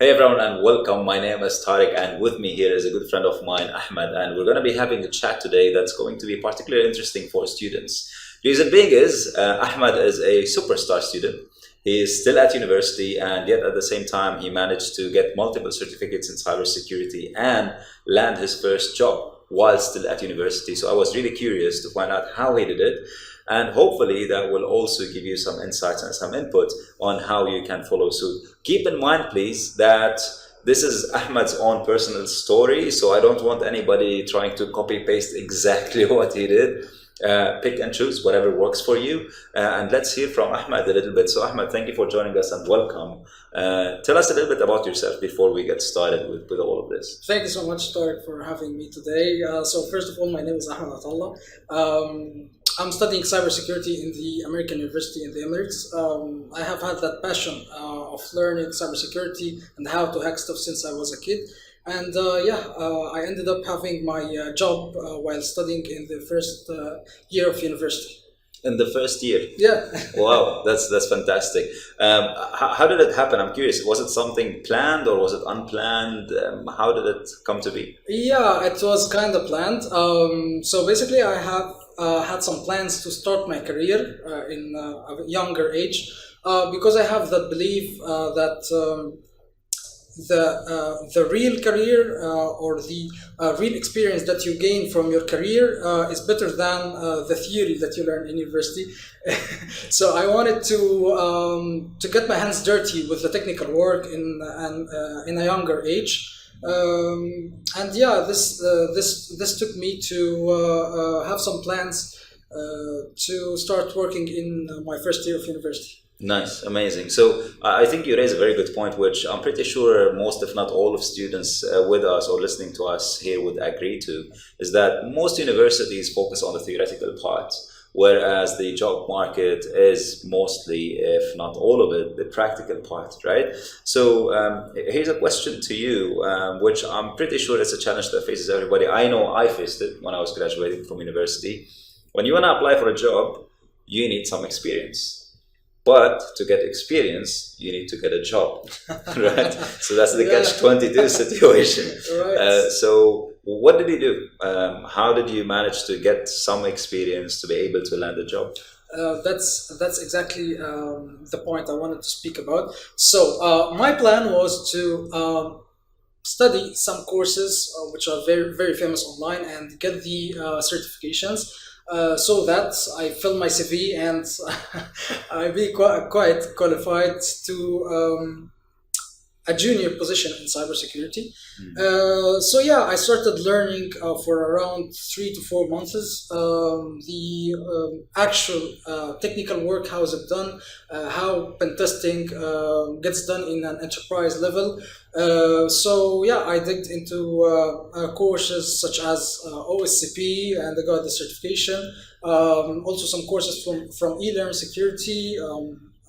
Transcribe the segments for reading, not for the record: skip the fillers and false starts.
Hey everyone and welcome. My name is Tariq and with me here is a good friend of mine, Ahmed, and we're going to be having a chat today that's going to be particularly interesting for students. Reason being is Ahmed is a superstar student. He is still at university and yet at the same time he managed to get multiple certificates in cybersecurity and land his first job while still at university. So I was really curious to find out how he did it. And hopefully that will also give you some insights and some input on how you can follow suit. Keep in mind, please, that this is Ahmed's own personal story, so I don't want anybody trying to copy paste exactly what he did. Pick and choose whatever works for you. And let's hear from Ahmed a little bit. So Ahmed, thank you for joining us and welcome. Tell us a little bit about yourself before we get started with all of this. Thank you so much, Tariq, for having me today. So first of all, my name is Ahmed. I'm studying cybersecurity in the American University in the Emirates. I have had that passion of learning cybersecurity and how to hack stuff since I was a kid. And I ended up having my job while studying in the first year of university. In the first year? Yeah. Wow, that's fantastic. How did it happen? I'm curious. Was it something planned or was it unplanned? How did it come to be? Yeah, it was kind of planned. So basically, I have had some plans to start my career in a younger age because I have that belief that the real career or the real experience that you gain from your career is better than the theory that you learn in university. So I wanted to get my hands dirty with the technical work in a younger age. This took me to have some plans to start working in my first year of university. Nice, amazing. So I think you raise a very good point, which I'm pretty sure most, if not all, of students with us or listening to us here would agree to, is that most universities focus on the theoretical part, whereas the job market is mostly, if not all of it, the practical part, right? So here's a question to you, which I'm pretty sure is a challenge that faces everybody. I know I faced it when I was graduating from university. When you want to apply for a job, you need some experience. But to get experience, you need to get a job, right? So that's the catch-22 situation. Right. So what did you do? How did you manage to get some experience to be able to land a job? That's exactly the point I wanted to speak about. So my plan was to study some courses which are very, very famous online and get the certifications. So that I fill my CV and I be quite qualified to a junior position in cybersecurity. I started learning for around 3 to 4 months the actual technical work, how is it done, how pen testing gets done in an enterprise level. I digged into courses such as OSCP and I got the certification. Also some courses from eLearn Security,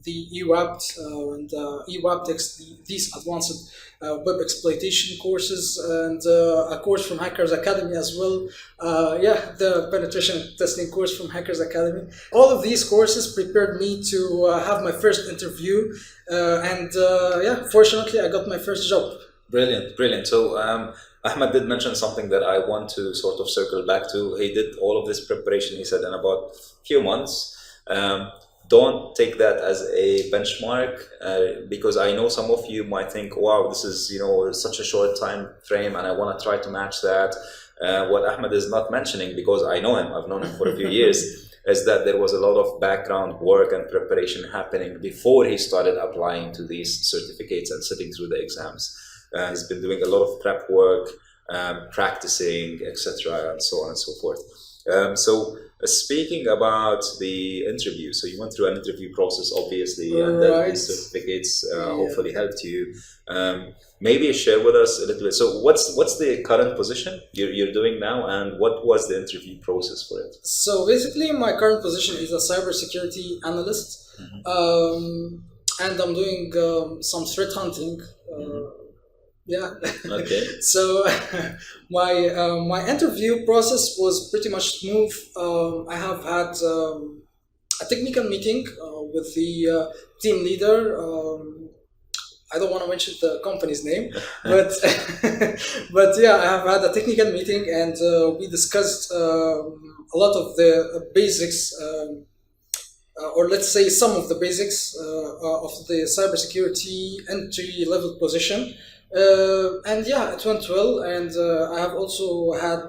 the EWAPT and EWAPTEX, these advanced web exploitation courses, and a course from Hackers Academy as well. The penetration testing course from Hackers Academy. All of these courses prepared me to have my first interview, fortunately I got my first job. Brilliant. So Ahmed did mention something that I want to sort of circle back to. He did all of this preparation, he said, in about a few months. Don't take that as a benchmark because I know some of you might think, wow, this is such a short time frame and I want to try to match that. What Ahmed is not mentioning, because I know him, I've known him for a few years, is that there was a lot of background work and preparation happening before he started applying to these certificates and sitting through the exams. He's been doing a lot of prep work, practicing, etc., and so on and so forth. Speaking about the interview, so you went through an interview process, obviously, and then these certificates hopefully helped you. Maybe share with us a little bit. So what's the current position you're doing now, and what was the interview process for it? So basically, my current position is a cybersecurity analyst, and I'm doing some threat hunting. Yeah. Okay. So my interview process was pretty much smooth. I have had a technical meeting with the team leader. I don't want to mention the company's name, but but yeah, I have had a technical meeting, and we discussed a lot of the basics, or let's say some of the basics of the cybersecurity entry level position. And yeah, it went well, and I have also had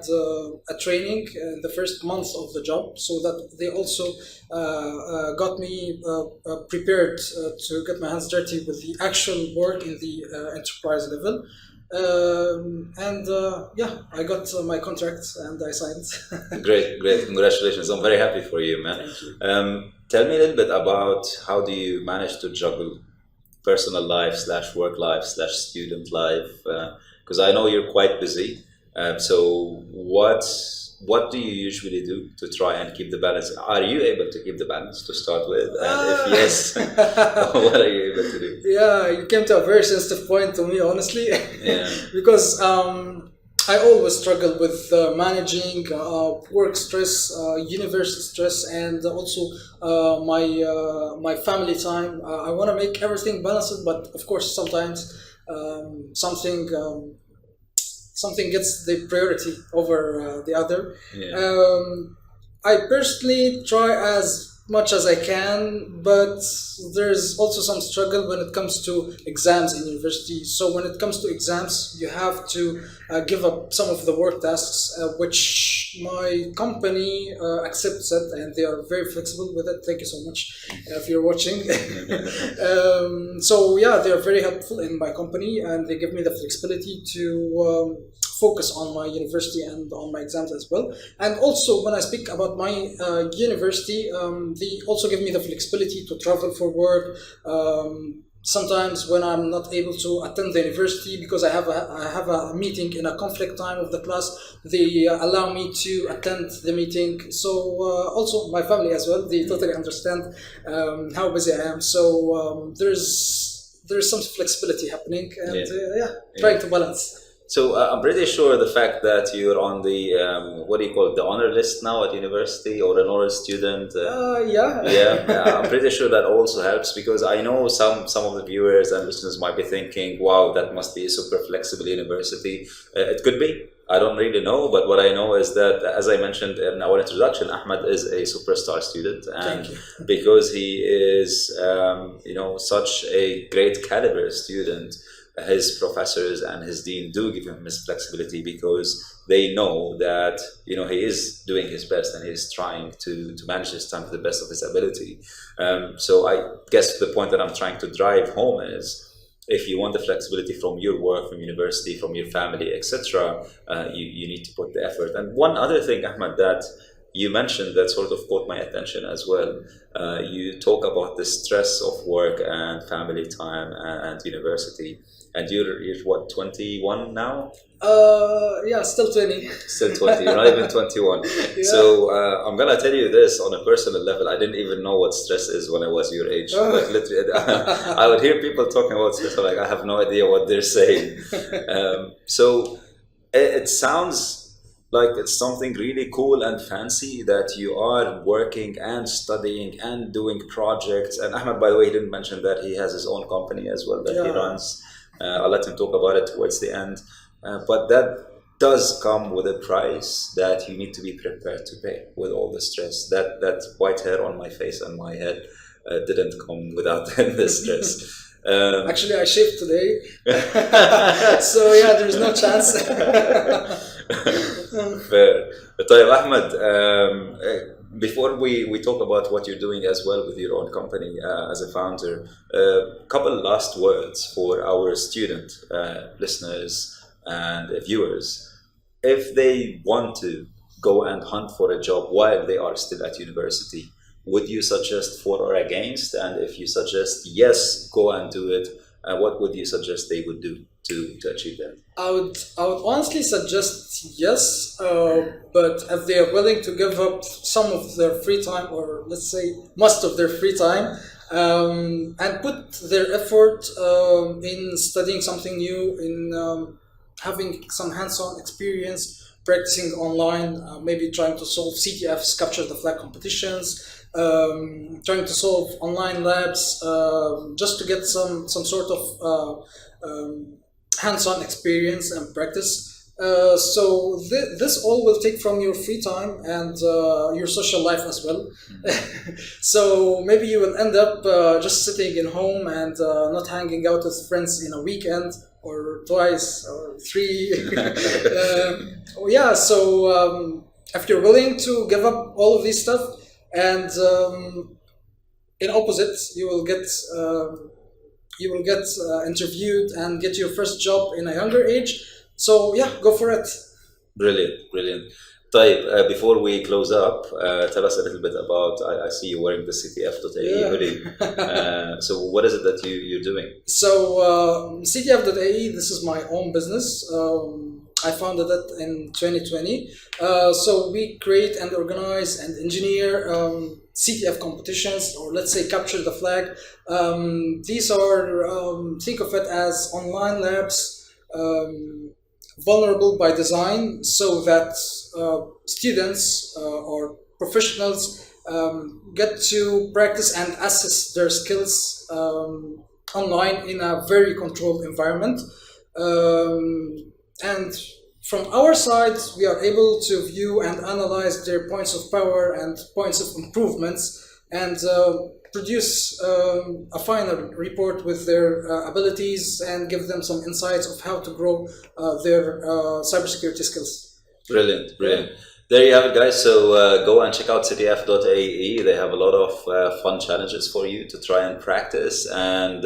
a training in the first month of the job, so that they also got me prepared to get my hands dirty with the actual work in the enterprise level. And yeah, I got my contract and I signed. Great, great. Congratulations. I'm very happy for you, man. Thank you. Tell me a little bit about how do you manage to juggle personal life slash work life slash student life? Because I know you're quite busy. So what do you usually do to try and keep the balance? Are you able to keep the balance to start with? And if yes, what are you able to do? Yeah, you came to a very sensitive point to me, honestly, Yeah. because I always struggle with managing work stress, university stress, and also my family time. I want to make everything balanced, but of course, sometimes something gets the priority over the other. Yeah. I personally try as much as I can, but there's also some struggle when it comes to exams in university. So when it comes to exams, you have to give up some of the work tasks, which my company accepts it, and they are very flexible with it. Thank you so much if you're watching. So yeah, they are very helpful in my company, and they give me the flexibility to focus on my university and on my exams as well. And also, when I speak about my university, they also give me the flexibility to travel for work. Sometimes when I'm not able to attend the university because I have a meeting in a conflict time of the class, they allow me to attend the meeting. So also my family as well, they totally understand how busy I am. So there's some flexibility happening, and yeah, trying to balance. So I'm pretty sure the fact that you're on the what do you call it, the honor list now at university, or an honor student. Yeah. Yeah, I'm pretty sure that also helps, because I know some of the viewers and listeners might be thinking, "Wow, that must be a super flexible university." It could be. I don't really know, but what I know is that, as I mentioned in our introduction, Ahmed is a superstar student, and because he is, such a great caliber student, his professors and his dean do give him his flexibility, because they know that he is doing his best and he's trying to manage his time to the best of his ability. So I guess the point that I'm trying to drive home is, if you want the flexibility from your work, from university, from your family, etc., you need to put the effort. And one other thing, Ahmed, that you mentioned that sort of caught my attention as well. You talk about the stress of work and family time and university. And you're what, 21 now? Yeah, still 20. Still 20. You're not even 21. Yeah. So I'm gonna tell you this on a personal level. I didn't even know what stress is when I was your age. Like, literally, I would hear people talking about stress. I'm like, I have no idea what they're saying. So it sounds like it's something really cool and fancy that you are working and studying and doing projects. And Ahmed, by the way, he didn't mention that he has his own company as well that he runs. I'll let him talk about it towards the end. But that does come with a price that you need to be prepared to pay, with all the stress. That white hair on my face and my head didn't come without the stress. Actually, I shaved today. So yeah, there's no chance. Fair. طيب, Ahmed, before we talk about what you're doing as well with your own company as a founder, a couple last words for our student listeners and viewers. If they want to go and hunt for a job while they are still at university, would you suggest for or against? And if you suggest yes, go and do it, what would you suggest they would do to achieve that? I would honestly suggest yes, but if they are willing to give up some of their free time, or let's say most of their free time, and put their effort in studying something new, in having some hands-on experience practicing online, maybe trying to solve CTFs, capture the flag competitions, trying to solve online labs, just to get some sort of hands-on experience and practice. This all will take from your free time and your social life as well. So maybe you will end up just sitting in home and not hanging out with friends in a weekend or twice or three. Yeah, so if you're willing to give up all of these stuff, and in opposite, you will get interviewed and get your first job in a younger age. So yeah, go for it. Brilliant, brilliant. طيب, before we close up, tell us a little bit about. I see you wearing the CTF.ae hoodie. So what is it that you're doing? So CTF.ae, this is my own business. I founded it in 2020. So we create and organize and engineer CTF competitions, or let's say capture the flag. These are, think of it as online labs, vulnerable by design, so that students or professionals get to practice and assess their skills online in a very controlled environment. And from our side, we are able to view and analyze their points of power and points of improvements, and produce a final report with their abilities and give them some insights of how to grow their cybersecurity skills. Brilliant, brilliant. There you have it, guys. So go and check out CTF.ae. They have a lot of fun challenges for you to try and practice. And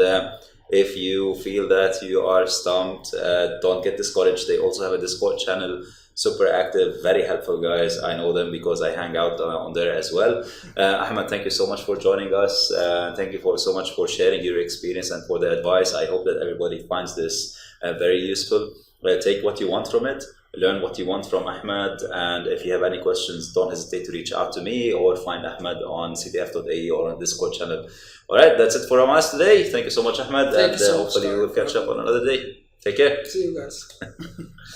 if you feel that you are stumped, don't get discouraged. They also have a Discord channel, super active, very helpful guys. I know them because I hang out on there as well. Ahmed, thank you so much for joining us. Thank you so much for sharing your experience and for the advice. I hope that everybody finds this very useful. Take what you want from it, learn what you want from Ahmed, and if you have any questions, don't hesitate to reach out to me or find Ahmed on CTF.ae or on Discord channel. All right, that's it for us today. Thank you so much, Ahmed, and hopefully we will catch up on another day. Take care. See you guys.